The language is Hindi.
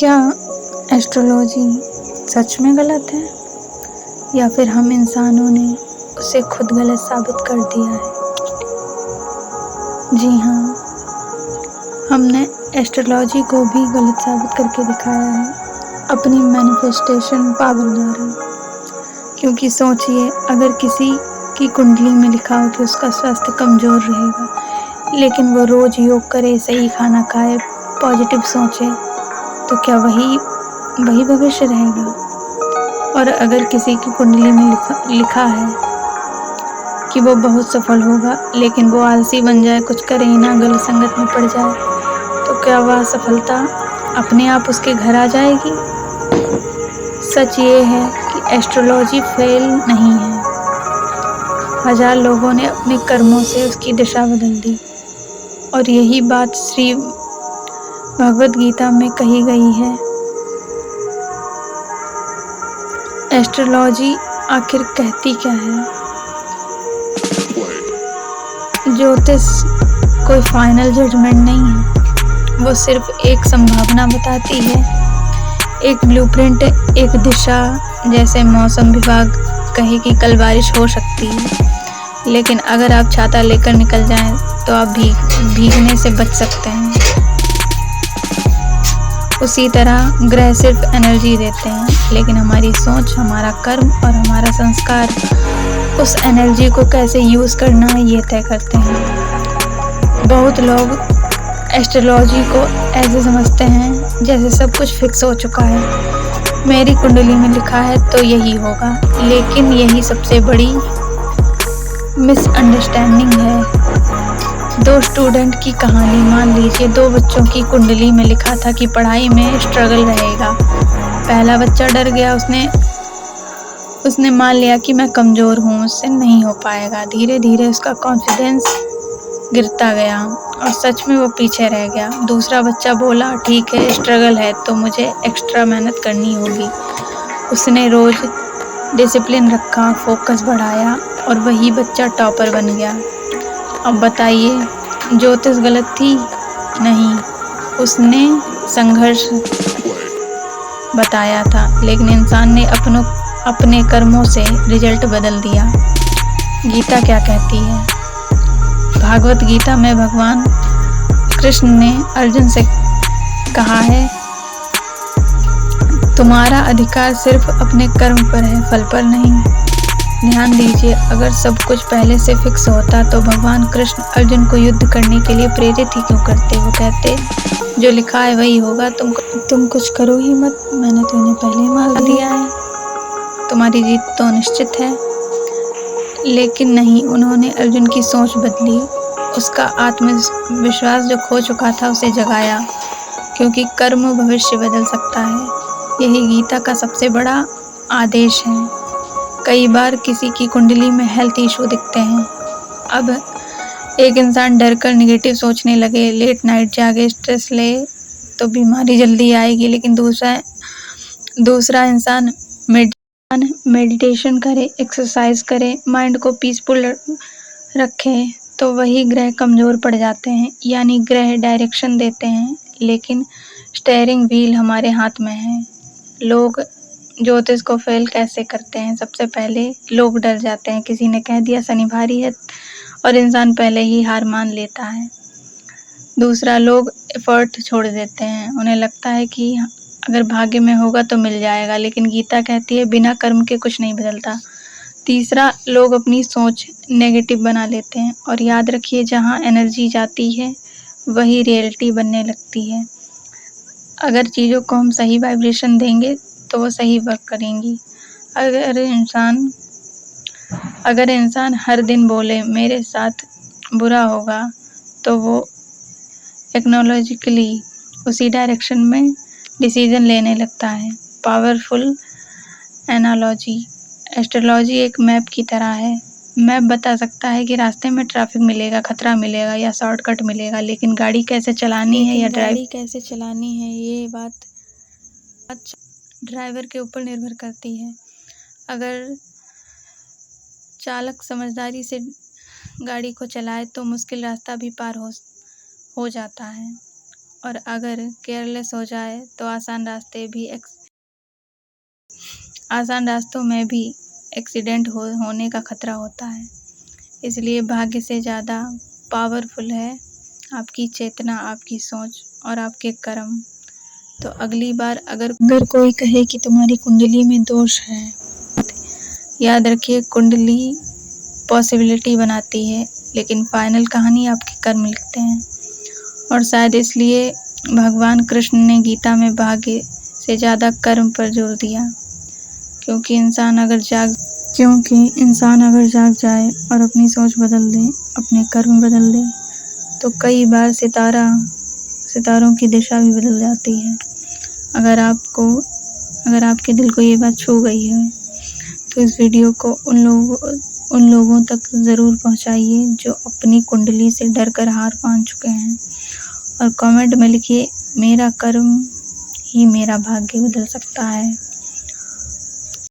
क्या एस्ट्रोलॉजी सच में गलत है या फिर हम इंसानों ने उसे खुद गलत साबित कर दिया है? जी हाँ, हमने एस्ट्रोलॉजी को भी गलत साबित करके दिखाया है अपनी मैनिफेस्टेशन पावर द्वारा। क्योंकि सोचिए, अगर किसी की कुंडली में लिखा हो कि उसका स्वास्थ्य कमज़ोर रहेगा, लेकिन वो रोज़ योग करे, सही खाना खाए, पॉजिटिव सोचे, तो क्या वही भविष्य रहेगा? और अगर किसी की कुंडली में लिखा है कि वो बहुत सफल होगा, लेकिन वो आलसी बन जाए, कुछ करे ही ना, गलत संगत में पड़ जाए, तो क्या वह सफलता अपने आप उसके घर आ जाएगी? सच ये है कि एस्ट्रोलॉजी फेल नहीं है। 1000 लोगों ने अपने कर्मों से उसकी दिशा बदल दी, और यही बात श्री भगवद गीता में कही गई है। एस्ट्रोलॉजी आखिर कहती क्या है? ज्योतिष कोई फाइनल जजमेंट नहीं है, वो सिर्फ एक संभावना बताती है, एक ब्लूप्रिंट, एक दिशा। जैसे मौसम विभाग कहे कि कल बारिश हो सकती है, लेकिन अगर आप छाता लेकर निकल जाएं तो आप भीगने से बच सकते हैं। उसी तरह ग्रह सिर्फ एनर्जी देते हैं, लेकिन हमारी सोच, हमारा कर्म और हमारा संस्कार उस एनर्जी को कैसे यूज़ करना है ये तय करते हैं। बहुत लोग एस्ट्रोलॉजी को ऐसे समझते हैं जैसे सब कुछ फिक्स हो चुका है, मेरी कुंडली में लिखा है तो यही होगा। लेकिन यही सबसे बड़ी मिसअंडरस्टैंडिंग है। 2 स्टूडेंट की कहानी मान लीजिए। 2 बच्चों की कुंडली में लिखा था कि पढ़ाई में स्ट्रगल रहेगा। पहला बच्चा डर गया, उसने मान लिया कि मैं कमज़ोर हूँ, मुझसे नहीं हो पाएगा। धीरे धीरे उसका कॉन्फिडेंस गिरता गया और सच में वो पीछे रह गया। दूसरा बच्चा बोला, ठीक है स्ट्रगल है तो मुझे एक्स्ट्रा मेहनत करनी होगी। उसने रोज़ डिसिप्लिन रखा, फोकस बढ़ाया और वही बच्चा टॉपर बन गया। अब बताइए, ज्योतिष गलत थी? नहीं, उसने संघर्ष बताया था, लेकिन इंसान ने अपने कर्मों से रिजल्ट बदल दिया। गीता क्या कहती है? भागवत गीता में भगवान कृष्ण ने अर्जुन से कहा है, तुम्हारा अधिकार सिर्फ अपने कर्म पर है, फल पर नहीं। ध्यान दीजिए, अगर सब कुछ पहले से फिक्स होता तो भगवान कृष्ण अर्जुन को युद्ध करने के लिए प्रेरित ही क्यों करते? वो कहते, जो लिखा है वही होगा, तुम कुछ करो ही मत, मैंने तो इन्हें पहले ही मार दिया है, तुम्हारी जीत तो निश्चित है। लेकिन नहीं, उन्होंने अर्जुन की सोच बदली, उसका आत्मविश्वास जो खो चुका था उसे जगाया, क्योंकि कर्म भविष्य बदल सकता है। यही गीता का सबसे बड़ा आदेश है। कई बार किसी की कुंडली में हेल्थ इशू दिखते हैं। अब एक इंसान डर कर निगेटिव सोचने लगे, लेट नाइट जागे, स्ट्रेस ले तो बीमारी जल्दी आएगी। लेकिन दूसरा इंसान मेडिटेशन करे, एक्सरसाइज करे, माइंड को पीसफुल रखे, तो वही ग्रह कमज़ोर पड़ जाते हैं। यानी ग्रह डायरेक्शन देते हैं, लेकिन स्टीयरिंग व्हील हमारे हाथ में है। लोग ज्योतिष को फेल कैसे करते हैं? सबसे पहले लोग डर जाते हैं, किसी ने कह दिया शनि भारी है और इंसान पहले ही हार मान लेता है। दूसरा, लोग एफर्ट छोड़ देते हैं, उन्हें लगता है कि अगर भाग्य में होगा तो मिल जाएगा, लेकिन गीता कहती है बिना कर्म के कुछ नहीं बदलता। तीसरा, लोग अपनी सोच नेगेटिव बना लेते हैं, और याद रखिए, जहाँ एनर्जी जाती है वही रियलिटी बनने लगती है। अगर चीज़ों को हम सही वाइब्रेशन देंगे तो वो सही वर्क करेंगी। अगर इंसान हर दिन बोले मेरे साथ बुरा होगा, तो वो टेक्नोलॉजिकली उसी डायरेक्शन में डिसीजन लेने लगता है। पावरफुल एनालॉजी, एस्ट्रोलॉजी एक मैप की तरह है। मैप बता सकता है कि रास्ते में ट्रैफिक मिलेगा, खतरा मिलेगा या शॉर्टकट मिलेगा, लेकिन गाड़ी कैसे चलानी है या ड्राइव कैसे चलानी है, ये बात ड्राइवर के ऊपर निर्भर करती है। अगर चालक समझदारी से गाड़ी को चलाए तो मुश्किल रास्ता भी पार हो जाता है। और अगर केयरलेस हो जाए तो आसान रास्तों में भी एक्सीडेंट होने का खतरा होता है। इसलिए भाग्य से ज़्यादा पावरफुल है आपकी चेतना, आपकी सोच और आपके कर्म। तो अगली बार अगर कोई कहे कि तुम्हारी कुंडली में दोष है, याद रखिए कुंडली पॉसिबिलिटी बनाती है, लेकिन फाइनल कहानी आपके कर्म लिखते हैं। और शायद इसलिए भगवान कृष्ण ने गीता में भाग्य से ज़्यादा कर्म पर जोर दिया, क्योंकि इंसान अगर जाग जाए और अपनी सोच बदल दे, अपने कर्म बदल दे, तो कई बार सितारों की दिशा भी बदल जाती है। अगर आपके दिल को ये बात छू गई है तो इस वीडियो को उन लोगों तक ज़रूर पहुंचाइए जो अपनी कुंडली से डरकर हार मान चुके हैं, और कमेंट में लिखिए, मेरा कर्म ही मेरा भाग्य बदल सकता है।